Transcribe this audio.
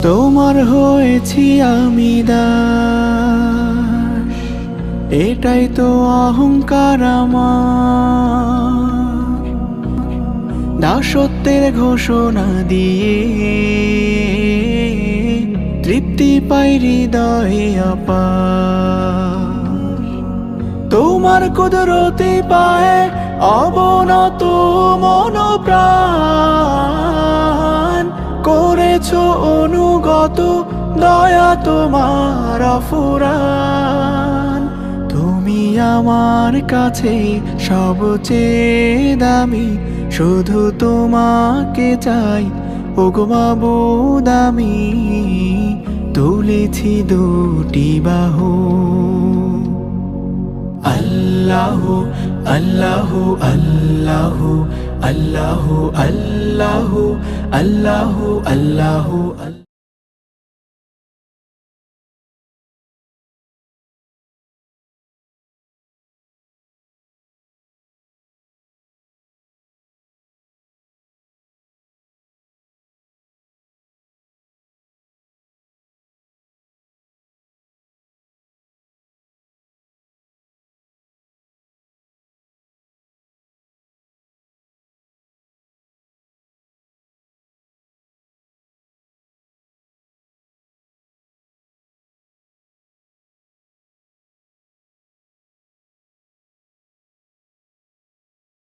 তোমার হয়েছি আমি দাস, এটাই তো অহংকার আমার। দাসত্বের ঘোষণা দিয়ে তৃপ্তি পাই হৃদয়ে অপার। তোমার কুদরতি পায়ে অবনত মনোপ্রাণ করেছো অনুগত, দয়া তোমার অফুরান। তুমি আমার কাছে সবচেয়ে দামি, শুধু তোমাকে চাই ওগো মাবুদ। আমি তুলেছি দুটি বাহু। আল্লাহু আল্লাহু আল্লাহু আল্লাহু আল্লাহু আল্লাহু আল্লাহু।